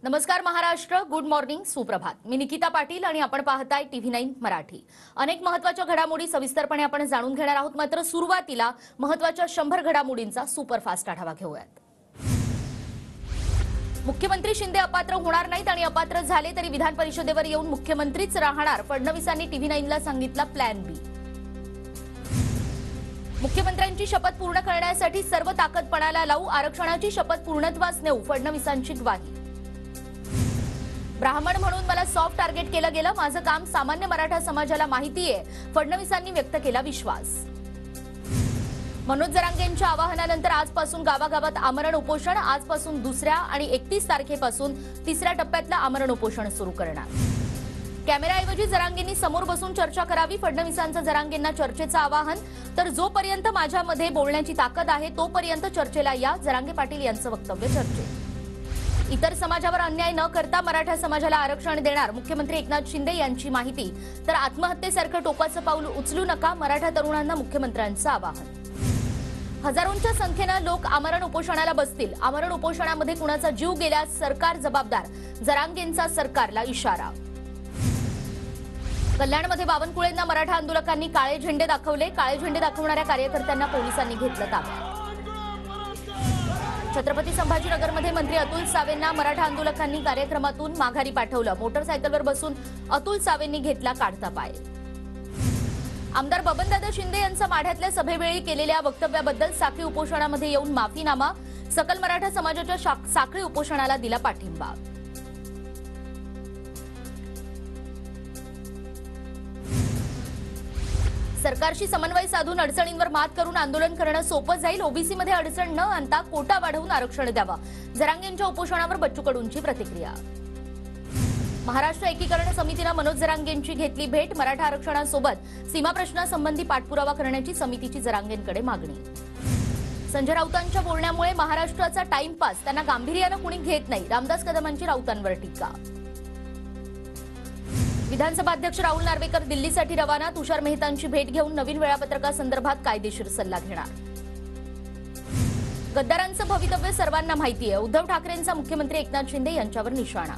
नमस्कार Maharashtra, good morning, सुप्रभात. मी निकिता पाटील आणि आपण पाहताय TV9 मराठी. अनेक महत्त्वाच्या घडामोडी सविस्तरपणे आपण जाणून घेणार आहोत. मात्र सुरुवातीला महत्त्वाच्या 100 घडामोडींचा सुपरफास्ट आढावा घेऊयात. मुख्यमंत्री शिंदे अपात्र होणार नाहीत आणि अपात्र झाले तरी विधान परिषदेवर येऊन मुख्यमंत्रीच राहणार. फडणवीसांनी TV9ला सांगितला प्लॅन बी. मुख्यमंत्र्यांची शपथ पूर्ण करण्यासाठी सर्व ताकद पणाला लावू, आरक्षणाची शपथ पूर्णत्वास नेऊ, फडणवीसांची ग्वाही. ब्राह्मण म्हणून मला सॉफ्ट टार्गेट केलं गेलं, माझं काम सामान्य मराठा समाजाला माहिती आहे, फडणवीसांनी व्यक्त केला विश्वास. मनोज जरांगेंच्या आवाहनानंतर आजपासून गावागावात आमरण उपोषण. आजपासून दुसऱ्या आणि 31 तारखेपासून तिसऱ्या टप्प्यातलं आमरण उपोषण सुरू करणार. कॅमेराऐवजी जरांगेंनी समोर बसून चर्चा करावी, फडणवीसांचं जरांगेंना चर्चेचं आवाहन. तर जोपर्यंत माझ्यामध्ये बोलण्याची ताकद आहे तोपर्यंत चर्चेला या, जरांगे पाटील यांचं वक्तव्य चर्चेत. इतर समाजावर अन्याय न करता मराठा समाजाला आरक्षण देणार, मुख्यमंत्री एकनाथ शिंदे यांची माहिती. तर आत्महत्येसारखं टोकाचं पाऊल उचलू नका, मराठा तरुणांना मुख्यमंत्र्यांचं आवाहन. हजारोंच्या संख्येनं लोक आमरण उपोषणाला बसतील. आमरण उपोषणामध्ये कुणाचा जीव गेल्यास सरकार जबाबदार, जरांगेंचा सरकारला इशारा. कल्याणमध्ये बावनकुळेंना मराठा आंदोलकांनी काळे झेंडे दाखवले. काळे झेंडे दाखवणाऱ्या कार्यकर्त्यांना पोलिसांनी घेतलं ताब्यात. छत्रपती संभाजीनगरमध्ये मंत्री अतुल सावेंना मराठा आंदोलकांनी कार्यक्रमातून माघारी पाठवलं. मोटरसायकलवर बसून अतुल सावेंनी घेतला काढता पाय. आमदार बबनदादा शिंदे यांचा माढ्यातल्या सभेवेळी केलेल्या वक्तव्याबद्दल साखळी उपोषणामध्ये येऊन माफीनामा. सकल मराठा समाजाच्या साखळी उपोषणाला दिला पाठिंबा. सरकारशी समन्वय साधून अडचणींवर मात करून आंदोलन करणं सोपं जाईल. ओबीसीमध्ये अडचण न आणता कोटा वाढवून आरक्षण द्यावा, जरांगेंच्या उपोषणावर बच्चू कडूंची प्रतिक्रिया. महाराष्ट्र एकीकरण समितीनं मनोज जरांगेंची घेतली भेट. मराठा आरक्षणासोबत सीमा प्रश्नासंबंधी पाठपुरावा करण्याची समितीची जरांगेंकडे मागणी. संजय राऊतांच्या बोलण्यामुळे महाराष्ट्राचा टाइमपास, त्यांना गांभीर्यानं कुणी घेत नाही, रामदास कदमांची राऊतांवर टीका. विधानसभा अध्यक्ष राहुल नार्वेकर दिल्लीसाठी रवाना. तुषार मेहतांची भेट घेऊन नवीन वेळापत्रकासंदर्भात कायदेशीर सल्ला घेणार. गद्दारांचं भवितव्य सर्वांना माहिती आहे, उद्धव ठाकरेंचा मुख्यमंत्री एकनाथ शिंदे यांच्यावर निशाणा.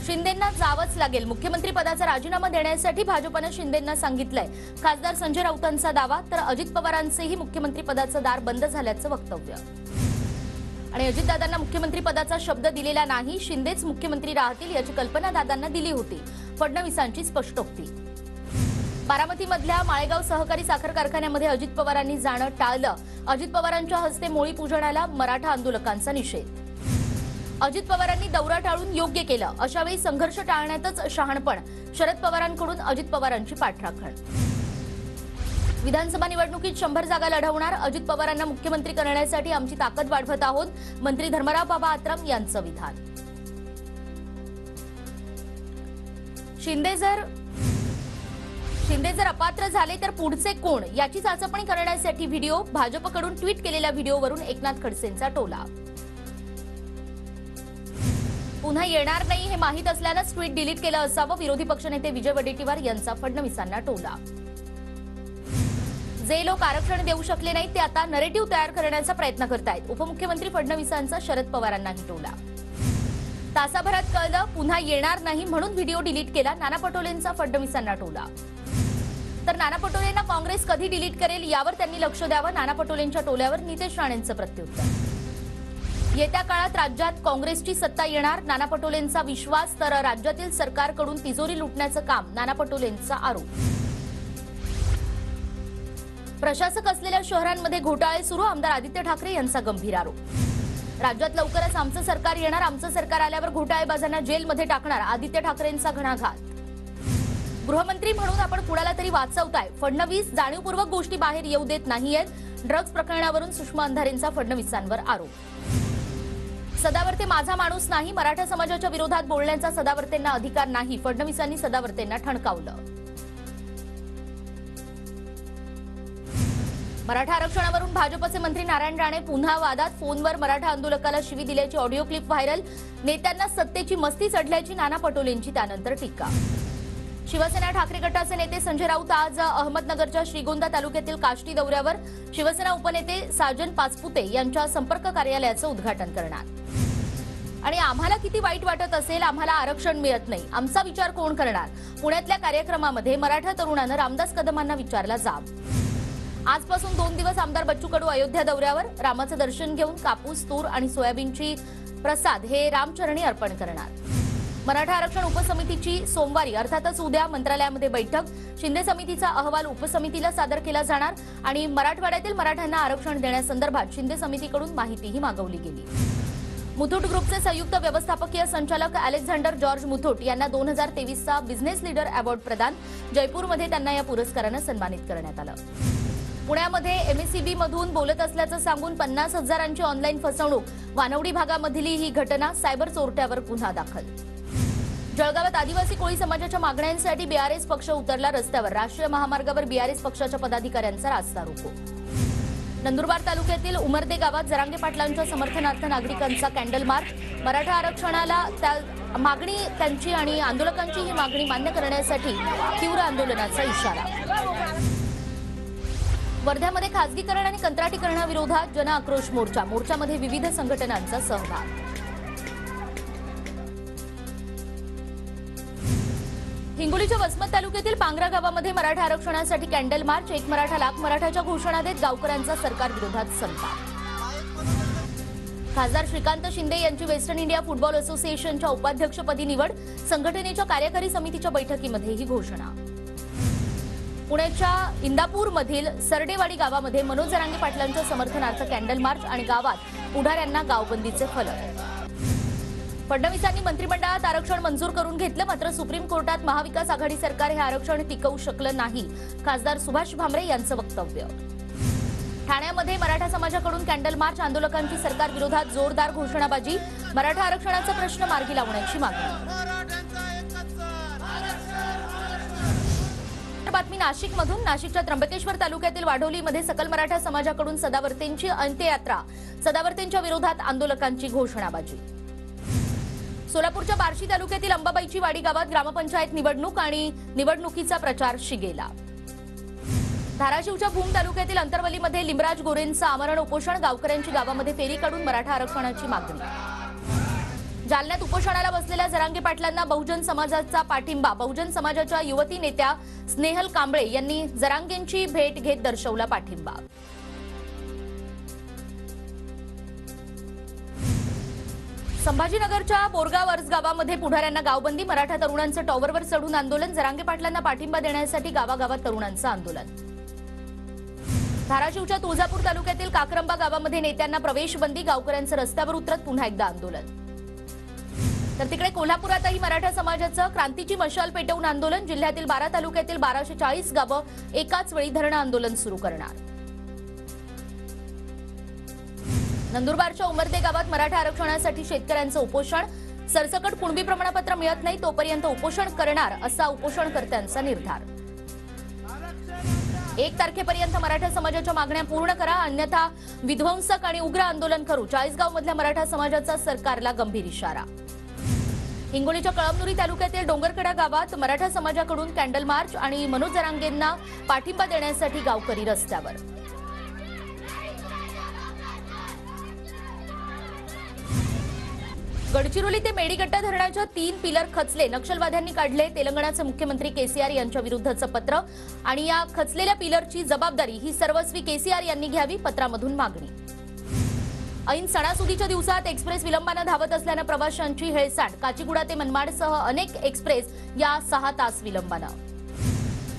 शिंदेंना जावंच लागेल, मुख्यमंत्री पदाचा राजीनामा देण्यासाठी भाजपनं शिंदेंना सांगितलंय, खासदार संजय राऊतांचा दावा. तर अजित पवारांचेही मुख्यमंत्री पदाचं दार बंद झाल्याचं वक्तव्य. आणि अजितदादांना मुख्यमंत्री पदाचा शब्द दिलेला नाही, शिंदेच मुख्यमंत्री राहतील याची कल्पना दादांना दिली होती, फडणवीसांची स्पष्टोक्ती. बारामतीमधल्या माळेगाव सहकारी साखर कारखान्यामध्ये अजित पवारांनी जाणं टाळलं. अजित पवारांच्या हस्ते मोळी पूजनाला मराठा आंदोलकांचा निषेध. अजित पवारांनी दौरा टाळून योग्य केलं, अशावेळी संघर्ष टाळण्यातच शहाणपण, शरद पवारांकडून अजित पवारांची पाठराखण. विधानसभा निवडणुकीत 100 जागा लढवणार, अजित पवारांना मुख्यमंत्री करण्यासाठी आमची ताकद वाढवत आहोत, मंत्री धर्मराव बाबा आत्रम यांचं विधान. शिंदे जर अपात्र झाले तर पुढचे कोण याची चाचपणी करण्यासाठी व्हिडिओ. भाजपकडून ट्विट केलेल्या व्हिडिओवरून एकनाथ खडसेंचा टोला. पुन्हा येणार नाही हे माहीत असल्यानंच ट्विट डिलीट केलं असावं, विरोधी पक्षनेते विजय वडेट्टीवार यांचा फडणवीसांना टोला. जे लोक आरक्षण देऊ शकले नाहीत ते आता नरेटिव्ह तयार करण्याचा प्रयत्न करतायत, उपमुख्यमंत्री फडणवीसांचा शरद पवारांनाही टोला. तासाभरात कळलं पुन्हा येणार नाही म्हणून व्हिडिओ डिलीट केला, नाना पटोलेंचा फडणवीसांना टोला. तर नाना पटोलेंना काँग्रेस कधी डिलीट करेल यावर त्यांनी लक्ष द्यावं, नाना पटोलेंच्या टोल्यावर नितेश राणेंचं प्रत्युत्तर. येत्या काळात राज्यात काँग्रेसची सत्ता येणार, नाना पटोलेंचा विश्वास. तर राज्यातील सरकारकडून तिजोरी लुटण्याचं काम, नाना पटोलेंचा आरोप. प्रशासक असलेल्या शहरांमध्ये घोटाळे सुरू, आमदार आदित्य ठाकरे यांचा गंभीर आरोप. राज्यात लवकरच आमचं सरकार येणार, आमचं सरकार आल्यावर घोटाळेबाजांना जेलमध्ये टाकणार, आदित्य ठाकरेंचा घणाघात. गृहमंत्री म्हणून आपण कुणाला तरी वाचवताय, फडणवीस जाणीवपूर्वक गोष्टी बाहेर येऊ देत नाहीयेत, ड्रग्ज प्रकरणावरून सुषमा अंधारेंचा फडणवीसांवर आरोप. सदावर्ते माझा माणूस नाही, मराठा समाजाच्या विरोधात बोलण्याचा सदावर्तेंना अधिकार नाही, फडणवीसांनी सदावर्तेंना ठणकावलं. मराठा आरक्षणावरून भाजपचे मंत्री नारायण राणे पुन्हा वादात. फोनवर मराठा आंदोलकाला शिवी दिल्याची ऑडिओ क्लिप व्हायरल. नेत्यांना सत्तेची मस्ती चढल्याची नाना पटोलेंची त्यानंतर टीका. शिवसेना ठाकरे गटाचे नेते संजय राऊत आज अहमदनगरच्या श्रीगोंदा तालुक्यातील काष्टी दौऱ्यावर. शिवसेना उपनेते साजन पाचपुते यांच्या संपर्क कार्यालयाचं उद्घाटन करणार. आणि आम्हाला किती वाईट वाटत असेल, आम्हाला आरक्षण मिळत नाही, आमचा विचार कोण करणार? पुण्यातल्या कार्यक्रमामध्ये मराठा तरुणानं रामदास कदमांना विचारला जाब. आजपासून 2 दिवस आमदार बच्चू कडू अयोध्या दौऱ्यावर. रामाचं दर्शन घेऊन कापूस, तूर आणि सोयाबीनची प्रसाद हे रामचरणी अर्पण करणार. मराठा आरक्षण उपसमितीची सोमवारी अर्थातच उद्या मंत्रालयामध्ये बैठक. शिंदे समितीचा अहवाल उपसमितीला सादर केला जाणार आणि मराठवाड्यातील मराठ्यांना आरक्षण देण्यासंदर्भात शिंदे समितीकडून माहितीही मागवली गेली. मुथूट ग्रुपचे संयुक्त व्यवस्थापकीय संचालक अलेक्झांडर जॉर्ज मुथूट यांना 2023चा बिझनेस लीडर अवॉर्ड प्रदान. जयपूरमध्ये त्यांना या पुरस्कारानं सन्मानित करण्यात आलं. पुण्यामध्ये एमएससीबी मधून बोलत असल्याचं सांगून 50,000ची ऑनलाईन फसवणूक. वानवडी भागामधली ही घटना. सायबर चोरट्यावर गुन्हा दाखल. जळगावात आदिवासी कोळी समाजाच्या मागण्यांसाठी बीआरएस पक्ष उतरला रस्त्यावर. राष्ट्रीय महामार्गावर बीआरएस पक्षाच्या पदाधिकाऱ्यांचा रास्ता रोको. नंदुरबार तालुक्यातील उमरदे गावात जरांगे पाटलांच्या समर्थनार्थ नागरिकांचा कॅन्डल मार्च. मराठा आरक्षणाला मागणी त्यांची आणि आंदोलकांची ही मागणी मान्य करण्यासाठी तीव्र आंदोलनाचा इशारा. वर्ध्यामध्ये खासगीकरण आणि कंत्राटीकरणाविरोधात जन आक्रोश मोर्चा. मोर्चामध्ये विविध संघटनांचा सहभाग. हिंगोलीच्या वसमत तालुक्यातील पांगरा गावामध्ये मराठा आरक्षणासाठी कॅन्डल मार्च. एक मराठा लाख मराठाच्या घोषणा देत गावकऱ्यांचा सरकार विरोधात संताप. खासदार श्रीकांत शिंदे यांची वेस्टर्न इंडिया फुटबॉल असोसिएशनच्या उपाध्यक्षपदी निवड. संघटनेच्या कार्यकारी समितीच्या बैठकीमध्ये ही घोषणा. पुण्याच्या इंदापूरमधील सरडेवाडी गावामध्ये मनोज जरांगे पाटलांच्या समर्थनार्थ कॅन्डल मार्च आणि गावात पुढाऱ्यांना गावबंदीचे फलक. फडणवीसांनी मंत्रिमंडळात आरक्षण मंजूर करून घेतलं, मात्र सुप्रीम कोर्टात महाविकास आघाडी सरकार हे आरक्षण टिकवू शकलं नाही. खासदार सुभाष भामरे यांचं वक्तव्य. ठाण्यामध्ये मराठा समाजाकडून कॅन्डल मार्च. आंदोलकांची सरकार विरोधात जोरदार घोषणाबाजी. मराठा आरक्षणाचा प्रश्न मार्गी लावण्याची मागणी. बातमी नाशिकमधून. नाशिकच्या त्र्यंबकेश्वर तालुक्यातील वाढोलीमध्ये सकल मराठा समाजाकडून सदावर्तेंची अंत्ययात्रा. सदावर्तेंच्या विरोधात आंदोलकांची घोषणाबाजी. सोलापूरच्या बार्शी तालुक्यातील अंबाबाईची वाडी गावात ग्रामपंचायत निवडणूक आणि निवडणुकीचा प्रचार शिगेला. धाराशिवच्या भूम तालुक्यातील अंतरवलीमध्ये लिंबराज गोरेंचं आमरण उपोषण. गावकऱ्यांची गावामध्ये फेरी काढून मराठा आरक्षणाची मागणी. जालन्यात उपोषणाला बसलेल्या जरांगे पाटलांना बहुजन समाजाचा पाठिंबा. बहुजन समाजाच्या युवती नेत्या स्नेहल कांबळे यांनी जरांगेंची भेट घेत दर्शवला पाठिंबा. संभाजीनगरच्या बोरगाव अर्ज गावामध्ये पुढाऱ्यांना गावबंदी. मराठा तरुणांचं टॉवरवर चढून आंदोलन. जरांगे पाटलांना पाठिंबा देण्यासाठी गावागावात तरुणांचं आंदोलन. धाराशिवच्या तुळजापूर तालुक्यातील काकरंबा गावामध्ये नेत्यांना प्रवेशबंदी. गावकऱ्यांचं रस्त्यावर उतरत पुन्हा एकदा आंदोलन. तर तिकडे कोल्हापुरातही मराठा समाजाचं क्रांतीची मशाल पेटवून आंदोलन. जिल्ह्यातील 12 तालुक्यातील 1240 गावं एकाच वेळी धरणं आंदोलन सुरू करणार. नंदुरबारच्या उमरदे गावात मराठा आरक्षणासाठी शेतकऱ्यांचं उपोषण. सरसकट कुणबी प्रमाणपत्र मिळत नाही तोपर्यंत उपोषण करणार असा उपोषणकर्त्यांचा निर्धार. 1 तारखेपर्यंत मराठा समाजाच्या मागण्या पूर्ण करा, अन्यथा विध्वंसक आणि उग्र आंदोलन करू. चाळीसगावमधल्या मराठा समाजाचा सरकारला गंभीर इशारा. हिंगोलीच्या कळमनुरी तालुक्यातील डोंगरकडा गावात मराठा समाजाकडून कॅन्डल मार्च आणि मनोज जरांगेंना पाठिंबा देण्यासाठी गावकरी रस्त्यावर. गडचिरोली ते मेडीगट्टा धरणाच्या 3 पिलर खचले. नक्षलवाद्यांनी काढले. तेलंगणाचे मुख्यमंत्री केसीआर यांच्या विरुद्धचं पत्र आणि या खचलेल्या पिलरची जबाबदारी ही सर्वस्वी केसीआर यांनी घ्यावी. पत्रामधून मागणी. ऐन सणासुदीच्या दिवसात एक्सप्रेस विलंबानं धावत असल्यानं प्रवाशांची हेळसांड. काचीगुडा ते मनमाडसह अनेक एक्सप्रेस या 6 तास विलंबानं.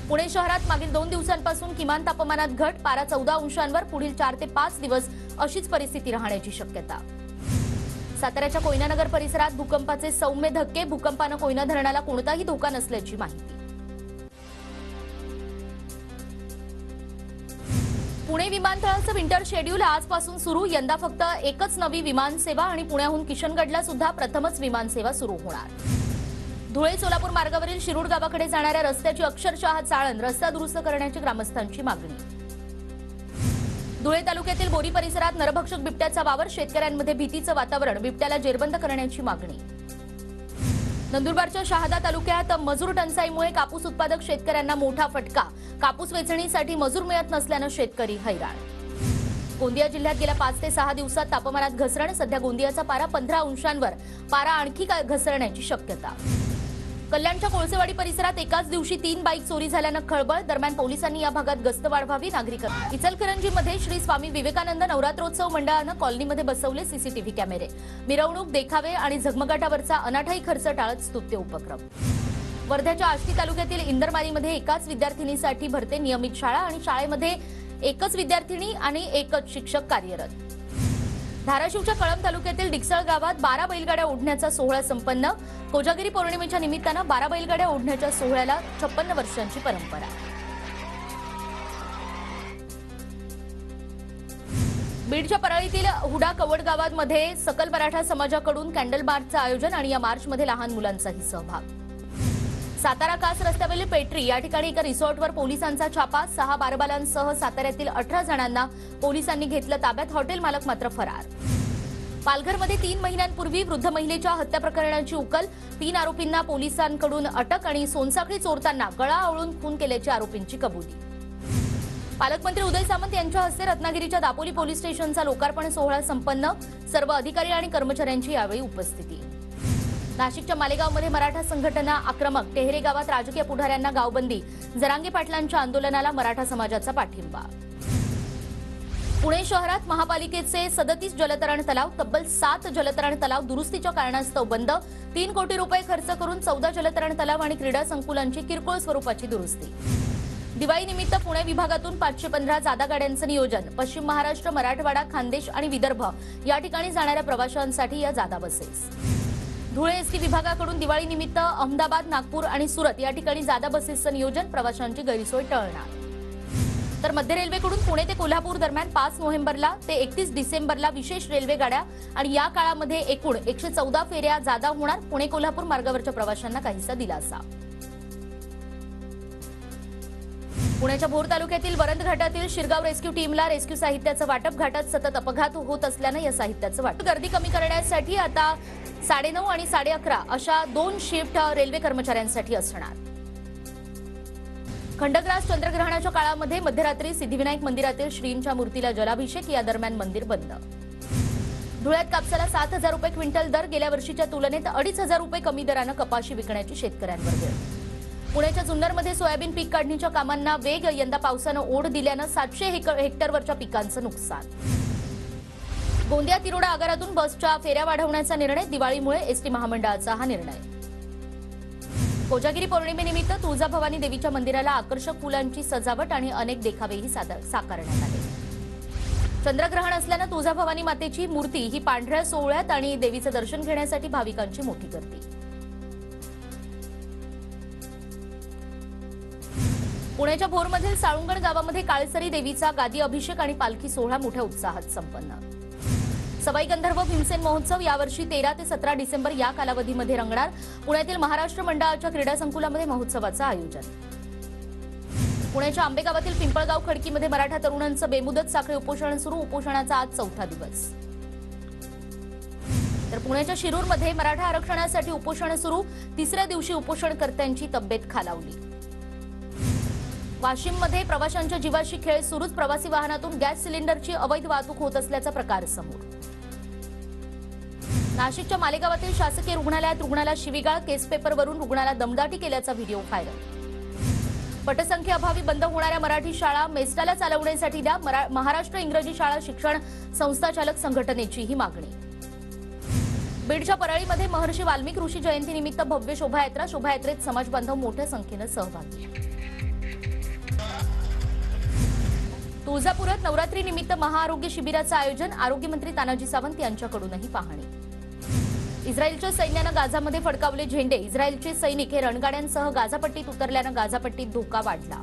पुणे शहरात मागील 2 दिवसांपासून किमान तापमानात घट. पारा 14 अंशांवर. पुढील 4 ते 5 दिवस अशीच परिस्थिती राहण्याची शक्यता. साताऱ्याच्या कोयनानगर परिसरात भूकंपाचे सौम्य धक्के. भूकंपानं कोयना धरणाला कोणताही धोका नसल्याची माहिती. पुणे विमानतळाचं विंटर शेड्यूल आजपासून सुरू. यंदा फक्त एकच नवी विमानसेवा आणि पुण्याहून किशनगडला सुद्धा प्रथमच विमानसेवा सुरू होणार. धुळे सोलापूर मार्गावरील शिरूड गावाकडे जाणाऱ्या रस्त्याची अक्षरशः चाळण. रस्ता दुरुस्त करण्याची ग्रामस्थांची मागणी. धुळे तालुक्यातील बोरी परिसरात नरभक्षक बिबट्याचा वावर. शेतकऱ्यांमध्ये भीतीचं वातावरण. बिबट्याला जेरबंद करण्याची मागणी. नंदुरबारच्या शहादा तालुक्यात मजूर टंचाईमुळे कापूस उत्पादक शेतकऱ्यांना मोठा फटका. कापूस वेचणीसाठी मजूर मिळत नसल्यानं शेतकरी हैराण. गोंदिया जिल्ह्यात गेल्या 5 ते 6 दिवसात तापमानात घसरण. सध्या गोंदियाचा पारा 15 अंशांवर. पारा आणखी घसरण्याची शक्यता. कल्याणच्या कोळसेवाडी परिसरात एकाच दिवशी 3 बाईक चोरी झाल्यानं खळबळ. दरम्यान पोलिसांनी या भागात गस्त वाढवावी. नागरिकांना. इचलकरंजीमध्ये श्री स्वामी विवेकानंद नवरात्रोत्सव मंडळानं कॉलनीमध्ये बसवले सीसीटीव्ही कॅमेरे. मिरवणूक, देखावे आणि झगमगाटावरचा अनाठायी खर्च टाळत स्तुत्य उपक्रम. वर्ध्याच्या आष्टी तालुक्यातील इंदरमारीमध्ये एकाच विद्यार्थिनीसाठी भरते नियमित शाळा आणि शाळेमध्ये एकच विद्यार्थिनी आणि एकच शिक्षक कार्यरत. धाराशिवच्या कळंब तालुक्यातील डिकसळ गावात 12 बैलगाड्या ओढण्याचा सोहळा संपन्न. कोजागिरी पौर्णिमेच्या निमित्तानं 12 बैलगाड्या ओढण्याच्या सोहळ्याला 56 वर्षांची परंपरा. बीडच्या परळीतील हुडा कवड गावामध्ये सकल मराठा समाजाकडून कॅन्डल मार्चचं आयोजन आणि या मार्चमध्ये लहान मुलांचाही सहभाग. सातारा कास रस्त्यावरील पेट्री या ठिकाणी एका रिसॉर्टवर पोलिसांचा छापा. 6 बारबालांसह साताऱ्यातील 18 जणांना पोलिसांनी घेतलं ताब्यात. हॉटेल मालक मात्र फरार. पालघरमध्ये 3 महिन्यांपूर्वी वृद्ध महिलेच्या हत्या प्रकरणाची उकल. 3 आरोपींना पोलिसांकडून अटक आणि सोनसाखळी चोरताना गळा आवळून खून केल्याची आरोपींची कबुली. पालकमंत्री उदय सामंत यांच्या हस्ते रत्नागिरीच्या दापोली पोलीस स्टेशनचा लोकार्पण सोहळा संपन्न. सर्व अधिकारी आणि कर्मचाऱ्यांची यावेळी उपस्थिती. नाशिकच्या मालेगावमध्ये मराठा संघटना आक्रमक. टेहरे गावात राजकीय पुढाऱ्यांना गावबंदी. जरांगे पाटलांच्या आंदोलनाला मराठा समाजाचा पाठिंबा. पुणे शहरात महापालिकेचे 37 जलतरण तलाव, तब्बल 7 जलतरण तलाव दुरुस्तीच्या कारणास्तव बंद. 3 कोटी रुपये खर्च करून 14 जलतरण तलाव आणि क्रीडा संकुलांची किरकोळ स्वरूपाची दुरुस्ती. दिवाळीनिमित्त पुणे विभागातून 515 जादा गाड्यांचं नियोजन. पश्चिम महाराष्ट्र, मराठवाडा, खानदेश आणि विदर्भ या ठिकाणी जाणाऱ्या प्रवाशांसाठी या जादा बसेस. धुळे एसटी विभागाकडून दिवाळीनिमित्त अहमदाबाद, नागपूर आणि सुरत या ठिकाणी जादा बसेसचं नियोजन. प्रवाशांची गैरसोय टळणार. तर मध्य रेल्वेकडून पुणे ते कोल्हापूर दरम्यान 5 नोव्हेंबरला ते 31 डिसेंबरला विशेष रेल्वे गाड्या आणि या काळामध्ये एकूण 114 फेऱ्या जादा होणार. पुणे कोल्हापूर मार्गावरच्या प्रवाशांना काहीसा दिलासा. पुण्याच्या भोर तालुक्यातील वरंद घाटातील शिरगाव रेस्क्यू टीमला रेस्क्यू साहित्याचं वाटप. घाटात सतत अपघात होत असल्यानं या साहित्याचं वाटप. गर्दी कमी करण्यासाठी आता 9:30 आणि 11:30 अशा 2 शिफ्ट रेल्वे कर्मचाऱ्यांसाठी असणार. खंडग्रास चंद्रग्रहणाच्या काळामध्ये मध्यरात्री सिद्धिविनायक मंदिरातील श्रींच्या मूर्तीला जलाभिषेक. या दरम्यान मंदिर बंद. धुळ्यात कापसाला 7,000 रुपये क्विंटल दर. गेल्या वर्षीच्या तुलनेत 2,500 रुपये कमी दरानं कपाशी विकण्याची शेतकऱ्यांवर वेळ. पुण्याच्या जुन्नरमध्ये सोयाबीन पीक काढणीच्या कामांना वेग. यंदा पावसानं ओढ दिल्यानं 700 हेक्टरवरच्या पिकांचं नुकसान. गोंदिया तिरोडा आगारातून बसच्या फेऱ्या वाढवण्याचा निर्णय. दिवाळीमुळे एसटी महामंडळाचा हा निर्णय. कोजागिरी पौर्णिमेनिमित्त तुळजाभवानी देवीच्या मंदिराला आकर्षक फुलांची सजावट आणि अनेक देखावेही साकारण्यात आले. चंद्रग्रहण असल्यानं तुळजाभवानी मातेची मूर्ती ही पांढऱ्या सोहळ्यात आणि देवीचं दर्शन घेण्यासाठी भाविकांची मोठी गर्दी. पुण्याच्या भोरमधील साळुंगण गावामध्ये काळसरी देवीचा गादी अभिषेक आणि पालखी सोहळा मोठ्या उत्साहात संपन्न. सवाई गंधर्व भीमसेन महोत्सव यावर्षी 13 ते 17 डिसेंबर या कालावधीमध्ये रंगणार. पुण्यातील महाराष्ट्र मंडळाच्या क्रीडा संकुलामध्ये महोत्सवाचं आयोजन. पुण्याच्या आंबेगावातील पिंपळगाव खडकीमध्ये मराठा तरुणांचं बेमुदत साखळी उपोषण सुरू. उपोषणाचा आज 4था दिवस. तर पुण्याच्या शिरूरमध्ये मराठा आरक्षणासाठी उपोषण सुरू. 3ऱ्या दिवशी उपोषणकर्त्यांची तब्येत खालावली. वाशिममध्ये प्रवाशांच्या जीवाशी खेळ सुरूच. प्रवासी वाहनातून गॅस सिलेंडरची अवैध वाहतूक होत असल्याचा प्रकार समोर. नाशिकच्या मालेगावातील शासकीय रुग्णालयात रुग्णाला शिवीगाळ. केस पेपरवरून रुग्णाला दमदाटी केल्याचा व्हिडिओ व्हायरल. पटसंख्येअभावी बंद होणाऱ्या मराठी शाळा मेस्टाला चालवण्यासाठी द्या. महाराष्ट्र इंग्रजी शाळा शिक्षण संस्थाचालक संघटनेची ही मागणी. बीडच्या परळीमध्ये महर्षी वाल्मिक ऋषी जयंतीनिमित्त भव्य शोभायात्रा. शोभायात्रेत समाजबांधव मोठ्या संख्येनं सहभागी. तुळजापुरात नवरात्रीनिमित्त महाआरोग्य शिबिराचं आयोजन. आरोग्यमंत्री तानाजी सावंत यांच्याकडूनही पाहणी. इस्रायलच्या सैन्यानं गाझामध्ये फडकावले झेंडे. इस्रायलचे सैनिक हे रणगाड्यांसह गाझापट्टीत उतरल्यानं गाझापट्टीत धोका वाढला.